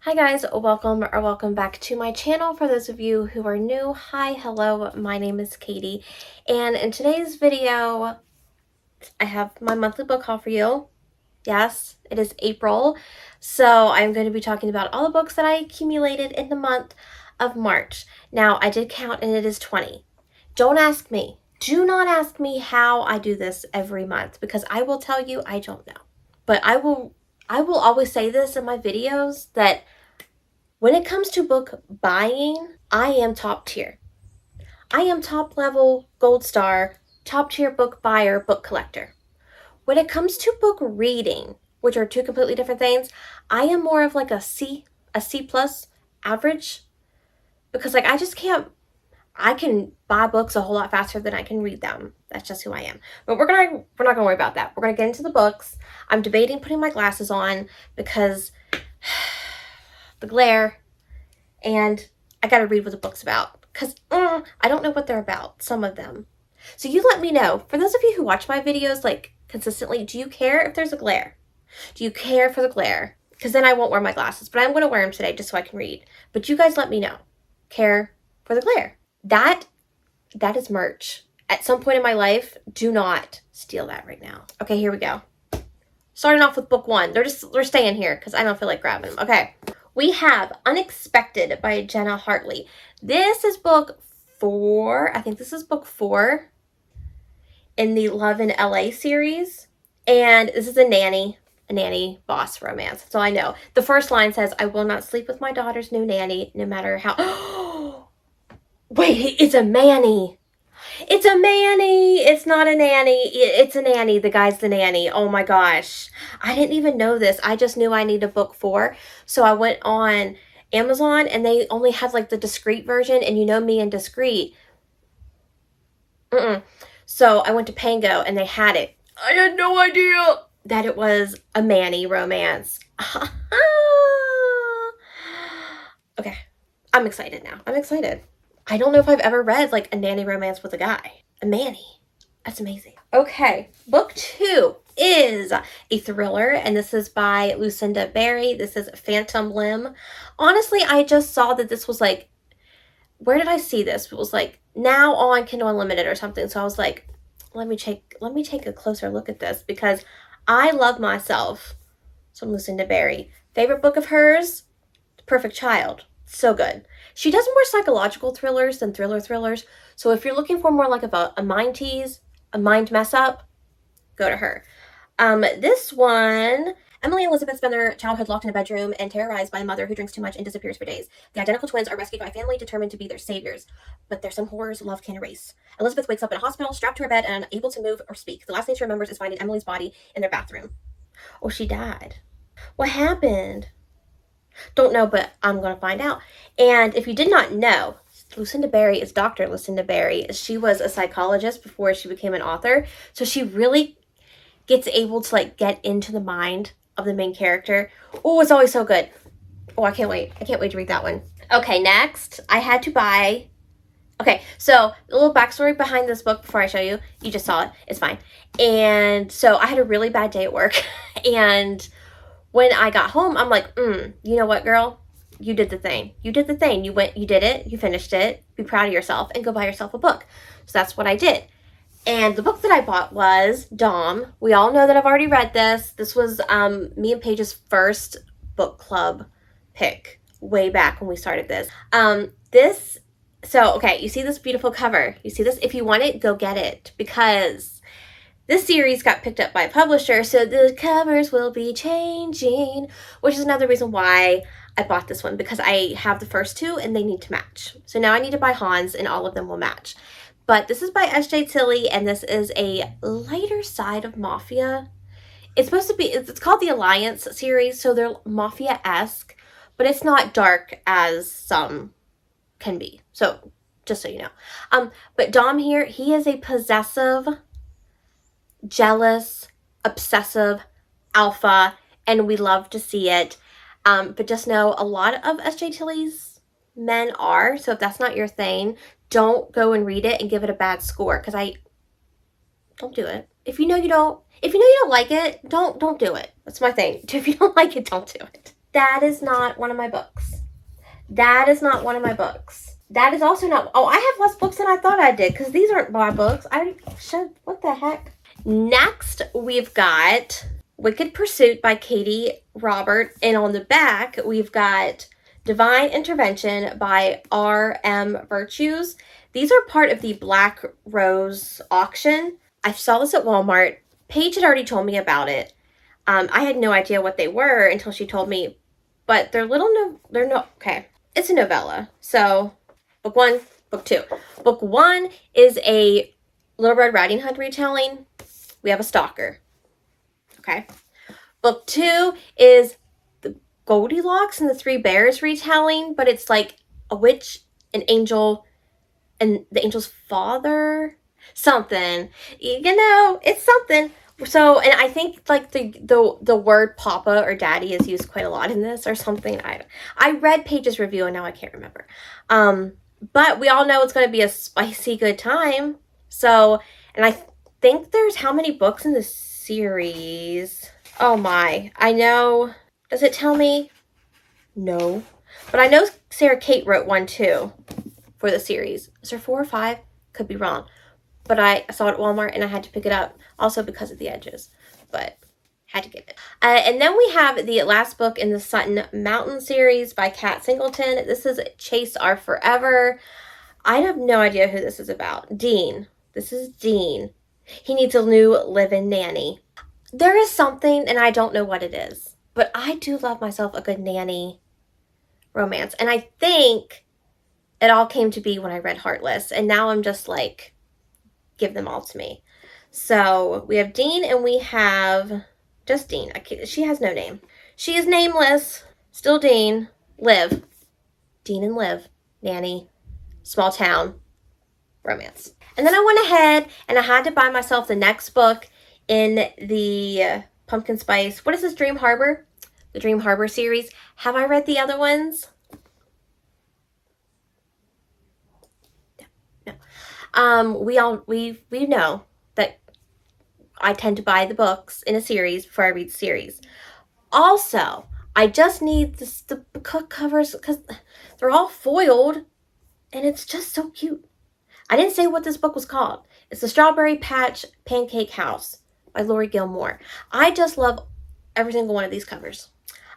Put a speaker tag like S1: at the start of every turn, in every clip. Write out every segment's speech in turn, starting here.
S1: Hi guys, welcome back to my channel. For those of you who are new, hi, hello, my name is Katie, and in today's video, I have my monthly book haul for you. Yes, it is April, so I'm going to be talking about all the books that I accumulated in the month of March. Now, I did count and it is 20. Don't ask me. Do not ask me how I do this every month because I will tell you I don't know. But I will always say this in my videos that when it comes to book buying, I am top tier. I am top level, gold star, top tier book buyer, book collector. When it comes to book reading, which are two completely different things, I am more of like a C plus average because like I just can't. I can buy books a whole lot faster than I can read them. That's just who I am. But we're not gonna worry about that. We're gonna get into the books. I'm debating putting my glasses on because the glare, and I gotta read what the book's about because I don't know what they're about, some of them. So you let me know. For those of you who watch my videos like consistently, do you care if there's a glare? Do you care for the glare? Because then I won't wear my glasses, but I'm going to wear them today just so I can read. But you guys let me know. Care for the glare. That is merch. At some point in my life, do not steal that right now. Okay, here we go. Starting off with book one. They're staying here because I don't feel like grabbing them. Okay. We have Unexpected by Jenna Hartley. This is book 4. I think this is book 4 in the Love in LA series. And this is a nanny boss romance. That's all I know. The first line says, "I will not sleep with my daughter's new nanny, no matter how..." Wait, it's a manny. It's a manny. It's not a nanny. It's a nanny. The guy's the nanny. Oh my gosh. I didn't even know this. I just knew I needed book 4. So I went on Amazon and they only had like the discreet version. And you know me and discreet. So I went to Pango and they had it. I had no idea that it was a manny romance. Okay. I'm excited now. I'm excited. I don't know if I've ever read like a nanny romance with a guy. A manny. That's amazing. Okay, book 2 is a thriller, and this is by Lucinda Berry. This is Phantom Limb. Honestly, I just saw that this was like, where did I see this? It was like now on Kindle Unlimited or something. So I was like, let me take a closer look at this because I love myself some Lucinda Berry. Favorite book of hers, The Perfect Child. So good. She does more psychological thrillers than thrillers. So if you're looking for more like a mind tease, a mind mess up, go to her. This one, Emily and Elizabeth spend their childhood locked in a bedroom and terrorized by a mother who drinks too much and disappears for days. The identical twins are rescued by a family determined to be their saviors, but there's some horrors love can't erase. Elizabeth wakes up in a hospital, strapped to her bed and unable to move or speak. The last thing she remembers is finding Emily's body in their bathroom. Oh, she died. What happened? Don't know, but I'm going to find out. And if you did not know, Lucinda Berry is Dr. Lucinda Berry. She was a psychologist before she became an author. So she really gets able to like get into the mind of the main character. Oh, it's always so good. Oh, I can't wait. I can't wait to read that one. Okay, next, I had to buy... Okay, so a little backstory behind this book before I show you. You just saw it. It's fine. And so I had a really bad day at work. And when I got home, I'm like, you know what, girl? You did the thing. You did the thing. You did it. You finished it. Be proud of yourself and go buy yourself a book. So that's what I did. And the book that I bought was Dom. We all know that I've already read this. This was me and Paige's first book club pick way back when we started this. Okay, you see this beautiful cover. You see this? If you want it, go get it because this series got picked up by a publisher, so the covers will be changing, which is another reason why I bought this one, because I have the first 2 and they need to match. So now I need to buy Hans and all of them will match. But this is by S.J. Tilly, and this is a lighter side of Mafia. It's supposed to be, it's called the Alliance series, so they're Mafia-esque, but it's not dark as some can be. So, just so you know. But Dom here, he is a possessive, jealous, obsessive alpha, and we love to see it. But just know a lot of S.J. Tilly's men are, so if that's not your thing, don't go and read it and give it a bad score, because don't do it. If you know you don't like it, don't do it. That's my thing. If you don't like it, don't do it. That is not one of my books. That is not one of my books. That is also not... Oh, I have less books than I thought I did, because these aren't my books. What the heck? Next, we've got Wicked Pursuit by Katie Robert. And on the back, we've got Divine Intervention by R.M. Virtues. These are part of the Black Rose auction. I saw this at Walmart. Paige had already told me about it. I had no idea what they were until she told me. But okay. It's a novella. So, book 1, book 2. Book 1 is a Little Red Riding Hood retelling. We have a stalker. Okay. Book 2 is the Goldilocks and the Three Bears retelling, but it's like a witch, an angel, and the angel's father. Something. It's something. So, and I think like the word papa or daddy is used quite a lot in this or something. I read Paige's review and now I can't remember. But we all know it's going to be a spicy good time. So, and I think there's how many books in the series? Oh my, I know. Does it tell me? No. But I know Sarah Kate wrote one too for the series. Is there 4 or 5? Could be wrong. But I saw it at Walmart and I had to pick it up. Also because of the edges. But had to get it. And then we have the last book in the Sutton Mountain series by Kat Singleton. This is Chase Our Forever. I have no idea who this is about. Dean. This is Dean. He needs a new live-in nanny. There is something, and I don't know what it is, but I do love myself a good nanny romance. And I think it all came to be when I read Heartless. And now I'm just like, give them all to me. So we have Dean and we have just Dean. She has no name. She is nameless. Still Dean. Liv. Dean and Liv. Nanny. Small town. Romance. And then I went ahead and I had to buy myself the next book in the Pumpkin Spice. What is this? Dream Harbor? The Dream Harbor series. Have I read the other ones? No. We know that I tend to buy the books in a series before I read the series. Also, I just need the book covers because they're all foiled and it's just so cute. I didn't say what this book was called. It's The Strawberry Patch Pancake House by Lori Gilmore. I just love every single one of these covers.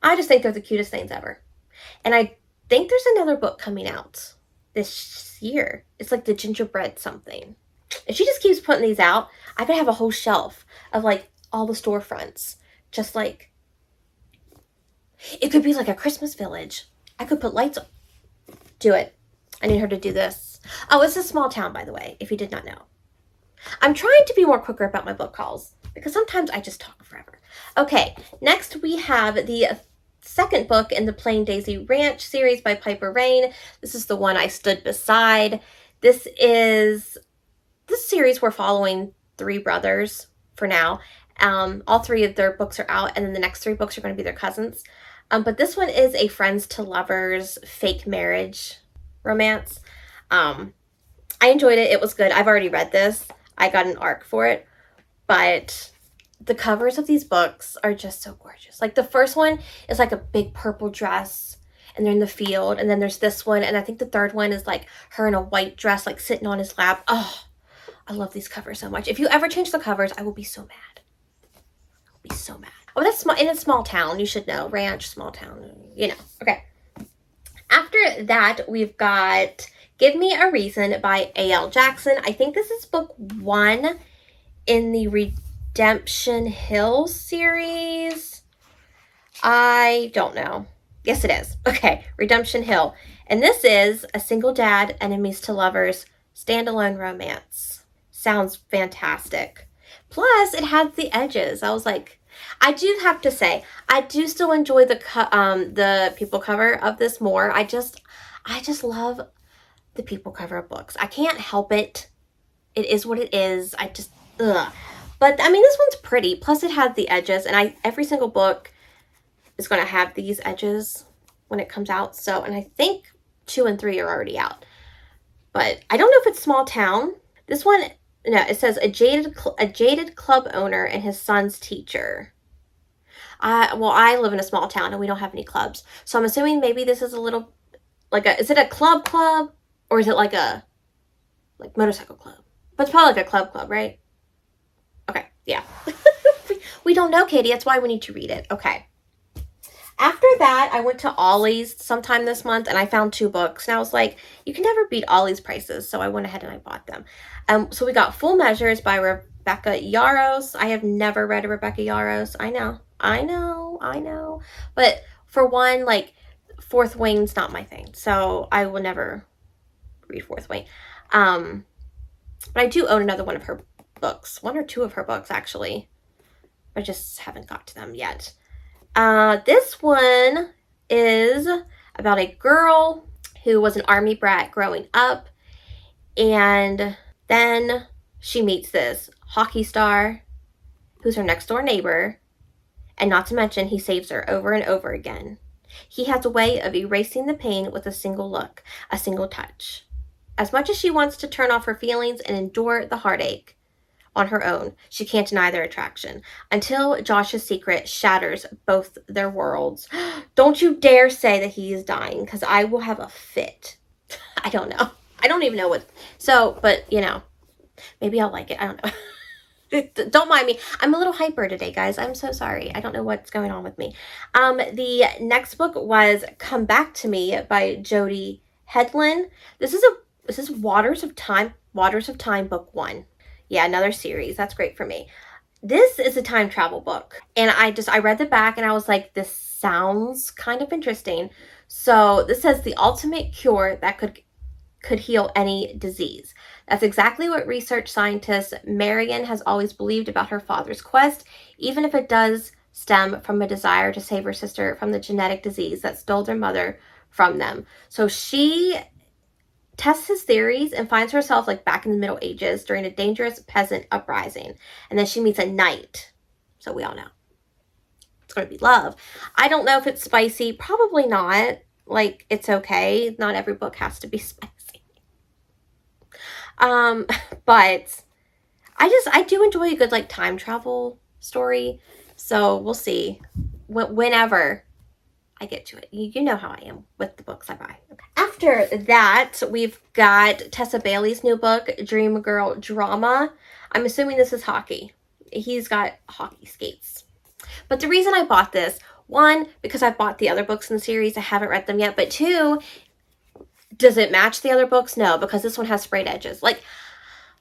S1: I just think they're the cutest things ever. And I think there's another book coming out this year. It's like the gingerbread something. If she just keeps putting these out, I could have a whole shelf of like all the storefronts. Just like, it could be like a Christmas village. I could put lights on. Do it. I need her to do this. Oh, it's a small town, by the way, if you did not know. I'm trying to be more quicker about my book hauls because sometimes I just talk forever. Okay, next we have the second book in the Plain Daisy Ranch series by Piper Rain. This is the one I stood beside. This series we're following 3 brothers for now. All 3 of their books are out, and then the next 3 books are going to be their cousins. But this one is a friends to lovers fake marriage romance. I enjoyed it. It was good. I've already read this. I got an ARC for it. But the covers of these books are just so gorgeous. Like the first one is like a big purple dress and they're in the field. And then there's this one. And I think the third one is like her in a white dress, like sitting on his lap. Oh, I love these covers so much. If you ever change the covers, I will be so mad. I will be so mad. Oh, that's small. In a small town. You should know. Ranch, small town. You know. Okay. After that, we've got Give Me a Reason by A.L. Jackson. I think this is book 1 in the Redemption Hill series. I don't know. Yes, it is. Okay, Redemption Hill. And this is a single dad, enemies to lovers, standalone romance. Sounds fantastic. Plus, it has the edges. I was like, I do have to say, I do still enjoy the people cover of this more. I just love the people cover of books. I can't help it. It is what it is. But I mean, this one's pretty. Plus, it has the edges, and every single book is going to have these edges when it comes out. So, and I think 2 and 3 are already out. But I don't know if it's small town. This one, no, it says a jaded club owner and his son's teacher. Well, I live in a small town and we don't have any clubs. So I'm assuming maybe this is a little, is it a club? Or is it like a, motorcycle club? But it's probably like a club, right? Okay, yeah. We don't know, Katie. That's why we need to read it. Okay. After that, I went to Ollie's sometime this month and I found 2 books. And I was like, you can never beat Ollie's prices. So I went ahead and I bought them. So we got Full Measures by Rebecca Yarros. I have never read a Rebecca Yarros. I know. But for one, Fourth Wing's not my thing. So I will never read Fourth Wing. But I do own another one of her books. 1 or 2 of her books, actually. I just haven't got to them yet. This one is about a girl who was an army brat growing up, and then she meets this hockey star who's her next door neighbor, and not to mention he saves her over and over again. He has a way of erasing the pain with a single look, a single touch. As much as she wants to turn off her feelings and endure the heartache on her own, she can't deny their attraction, until Josh's secret shatters both their worlds. Don't you dare say that he is dying, because I will have a fit. I don't know. I don't even know what. So, but, maybe I'll like it. I don't know. Don't mind me. I'm a little hyper today, guys. I'm so sorry. I don't know what's going on with me. The next book was Come Back to Me by Jody Hedlund. This is Waters of Time book 1. Yeah, another series. That's great for me. This is a time travel book. And I read the back and I was like, this sounds kind of interesting. So this says the ultimate cure that could heal any disease. That's exactly what research scientist Marion has always believed about her father's quest, even if it does stem from a desire to save her sister from the genetic disease that stole their mother from them. So she tests his theories and finds herself back in the Middle Ages during a dangerous peasant uprising. And then she meets a knight. So we all know it's going to be love. I don't know if it's spicy. Probably not. It's okay. Not every book has to be spicy. But I do enjoy a good time travel story. So we'll see whenever I get to it. You know how I am with the books I buy. Okay. After that, we've got Tessa Bailey's new book, Dream Girl Drama. I'm assuming this is hockey. He's got hockey skates. But the reason I bought this, 1, because I bought the other books in the series. I haven't read them yet. But 2, does it match the other books? No, because this one has sprayed edges.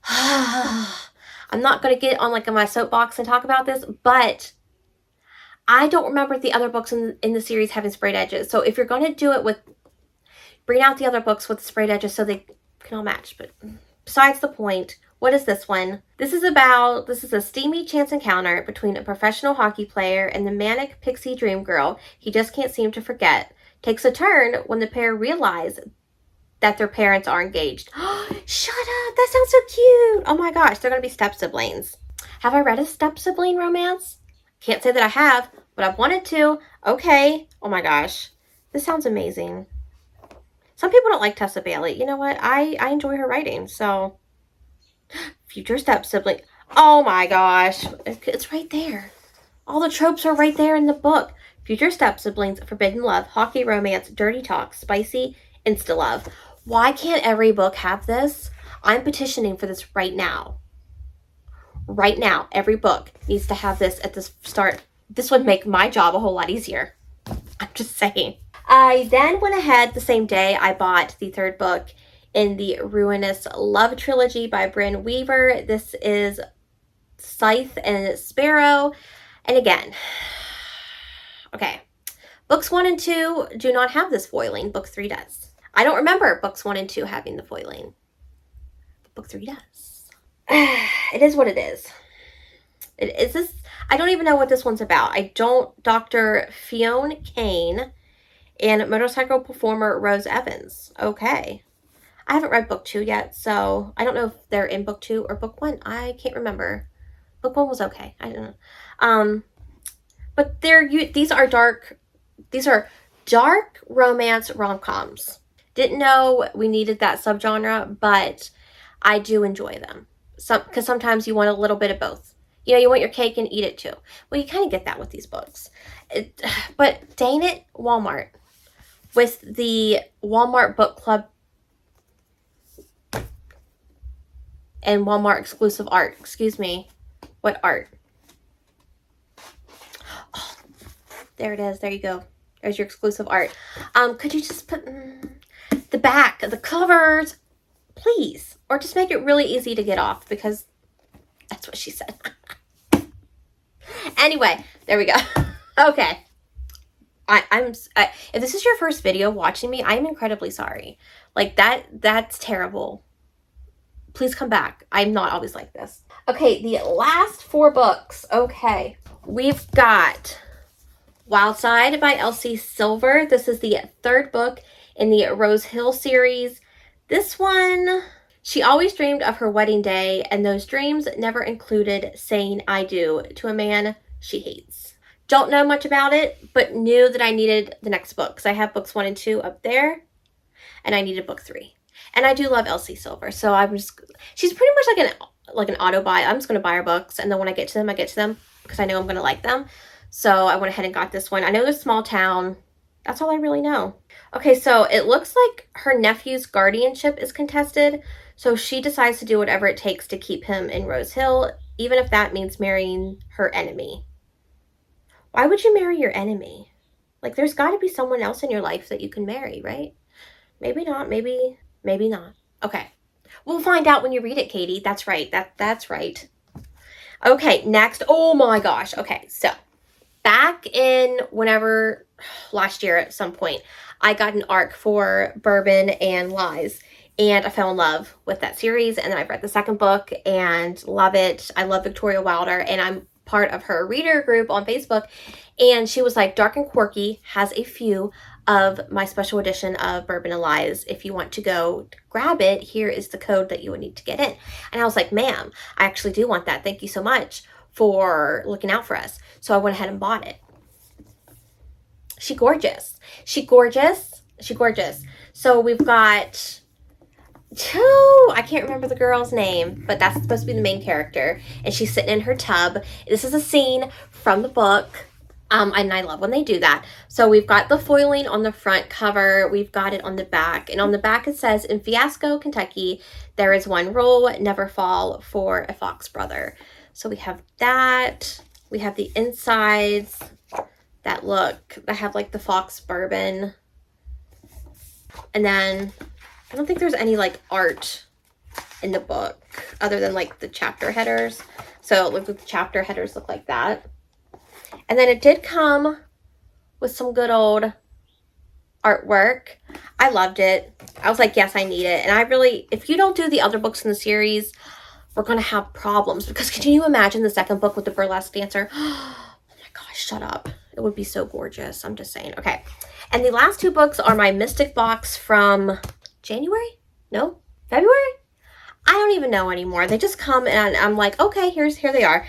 S1: I'm not going to get on my soapbox and talk about this, but I don't remember the other books in the series having sprayed edges. So if you're going to do it bring out the other books with sprayed edges so they can all match. But besides the point, what is this one? This is a steamy chance encounter between a professional hockey player and the manic pixie dream girl he just can't seem to forget. Takes a turn when the pair realize that their parents are engaged. Shut up! That sounds so cute! Oh my gosh, they're going to be step-siblings. Have I read a step-sibling romance? Can't say that I have, but I've wanted to. Okay. Oh my gosh. This sounds amazing. Some people don't like Tessa Bailey. You know what? I enjoy her writing, so. Future step-sibling. Oh my gosh. It's right there. All the tropes are right there in the book. Future step-siblings, forbidden love, hockey romance, dirty talk, spicy, insta-love. Why can't every book have this? I'm petitioning for this right now. Right now, every book needs to have this at the start. This would make my job a whole lot easier. I'm just saying. I then went ahead the same day. I bought the 3rd book in the Ruinous Love trilogy by Bryn Weaver. This is Scythe and Sparrow. And again, okay, books 1 and 2 do not have this foiling. Book 3 does. I don't remember books 1 and 2 having the foiling. But book 3 does. It is what it is. I don't even know what this one's about. Dr. Fionn Kane and motorcycle performer Rose Evans. Okay. I haven't read book 2 yet, so I don't know if they're in book 2 or book 1. I can't remember. Book 1 was okay. I don't know. But these are dark romance rom-coms. Didn't know we needed that subgenre, but I do enjoy them. Because sometimes you want a little bit of both. You know, you want your cake and eat it too. Well, you kind of get that with these books. But dang it, Walmart. With the Walmart book club and Walmart exclusive art. Excuse me. What art? Oh, there it is. There you go. There's your exclusive art. Could you just put the back, the covers, please? Or just make it really easy to get off, because that's what she said. Anyway, there we go. Okay. If this is your first video watching me, I'm incredibly sorry. Like, that's terrible. Please come back. I'm not always like this. Okay, the last 4 books. Okay. We've got Wildside by Elsie Silver. This is the 3rd book in the Rose Hill series. This one, she always dreamed of her wedding day, and those dreams never included saying I do to a man she hates. Don't know much about it, but knew that I needed the next book, because I have books 1 and 2 up there, and I needed book 3. And I do love Elsie Silver, so she's pretty much like an auto buy. I'm just going to buy her books, and then when I get to them, because I know I'm going to like them. So I went ahead and got this one. I know there's a small town. That's all I really know. Okay, so it looks like her nephew's guardianship is contested, so she decides to do whatever it takes to keep him in Rose Hill, even if that means marrying her enemy. Why would you marry your enemy? Like, there's got to be someone else in your life that you can marry, right? Maybe not. Maybe not. Okay. We'll find out when you read it, Katie. That's right. That's right. Okay, next. Oh my gosh. Okay, so back in whenever last year at some point, I got an ARC for Bourbon and Lies, and I fell in love with that series, and then I've read the 2nd book and love it. I love Victoria Wilder, and I'm part of her reader group on Facebook, and she was like, Dark and Quirky has a few of my special edition of Bourbon and Lies. If you want to go grab it, here is the code that you would need to get in. And I was like, ma'am, I actually do want that. Thank you so much for looking out for us. So I went ahead and bought it. She gorgeous. She gorgeous. She gorgeous. So we've got 2, I can't remember the girl's name, but that's supposed to be the main character, and she's sitting in her tub. This is a scene from the book, and I love when they do that. So we've got the foiling on the front cover, we've got it on the back, and on the back it says, in Fiasco, Kentucky, there is one rule: never fall for a fox brother. So we have that. We have the insides that have like the fox bourbon, and then I don't think there's any like art in the book other than like the chapter headers. So it looks like the chapter headers look like that. And then it did come with some good old artwork. I loved it. I was like, yes, I need it. And if you don't do the other books in the series, we're going to have problems, because can you imagine the 2nd book with the burlesque dancer? Oh my gosh, shut up. It would be so gorgeous. I'm just saying. Okay. And the last 2 books are my Mystic box from January? No? February? I don't even know anymore. They just come and I'm like, okay, here they are.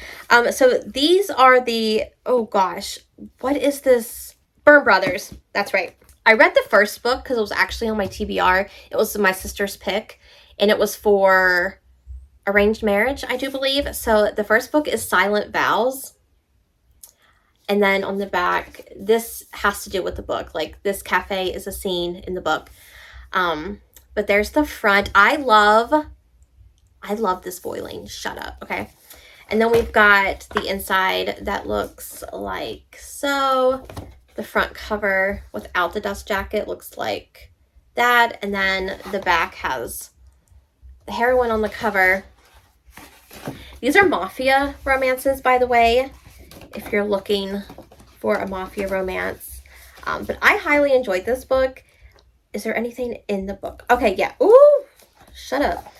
S1: So these are the, oh gosh, what is this? Byrne Brothers. That's right. I read the 1st book because it was actually on my TBR. It was my sister's pick, and it was for arranged marriage, I do believe. So the 1st book is Silent Vows. And then on the back, this has to do with the book. Like, this cafe is a scene in the book. But there's the front. I love this foiling. Shut up. Okay. And then we've got the inside that looks like so. The front cover without the dust jacket looks like that. And then the back has the heroine on the cover. These are mafia romances, by the way, if you're looking for a mafia romance. But I highly enjoyed this book. Is there anything in the book? Okay, yeah. Ooh, shut up.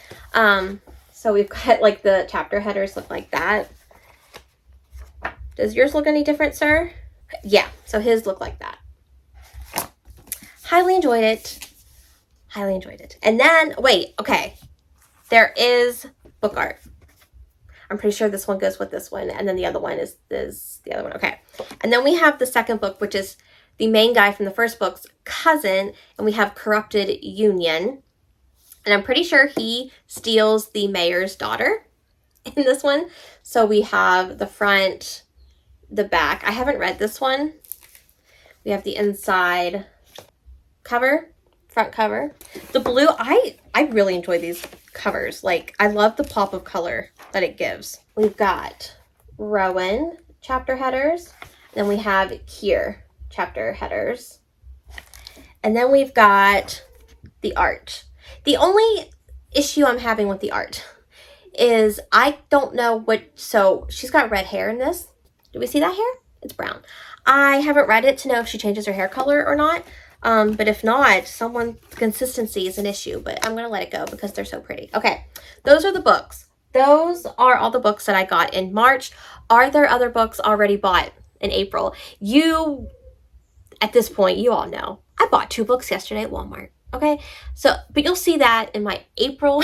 S1: So we've got like the chapter headers look like that. Does yours look any different, sir? Yeah, so his look like that. Highly enjoyed it. Highly enjoyed it. And then, wait, okay. There is book art. I'm pretty sure this one goes with this one. And then the other one is the other one. Okay. And then we have the 2nd book, which is the main guy from the 1st book's cousin. And we have Corrupted Union. And I'm pretty sure he steals the mayor's daughter. in this one. So we have the front, the back. I haven't read this one. We have the inside cover, front cover. The blue, I really enjoy these covers. Like, I love the pop of color that it gives. We've got Rowan chapter headers. Then we have Kier chapter headers. And then we've got the art. The only issue I'm having with the art is I don't know what, so she's got red hair in this. Do we see that hair? It's brown. I haven't read it to know if she changes her hair color or not. But if not, consistency is an issue, but I'm going to let it go because they're so pretty. Okay, those are the books. Those are all the books that I got in March. Are there other books already bought in April? At this point, you all know. I bought 2 books yesterday at Walmart. Okay, so, but you'll see that in my April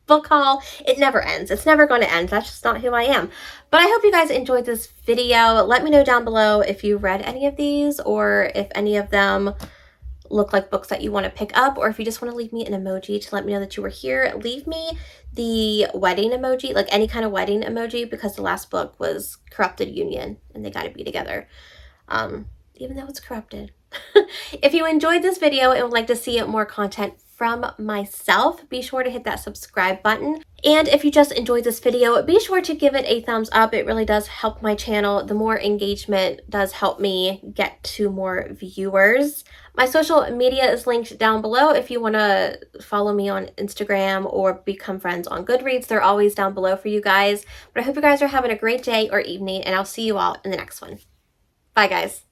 S1: book haul. It never ends. It's never going to end. That's just not who I am. But I hope you guys enjoyed this video. Let me know down below if you read any of these or if any of them look like books that you want to pick up, or if you just want to leave me an emoji to let me know that you were here. Leave me the wedding emoji, like any kind of wedding emoji, because the last book was Corrupted Union and they got to be together, even though it's corrupted. If you enjoyed this video and would like to see more content from myself, be sure to hit that subscribe button. And if you just enjoyed this video, be sure to give it a thumbs up. It really does help my channel. The more engagement does help me get to more viewers. My social media is linked down below if you want to follow me on Instagram or become friends on Goodreads. They're always down below for you guys. But I hope you guys are having a great day or evening, and I'll see you all in the next one. Bye, guys.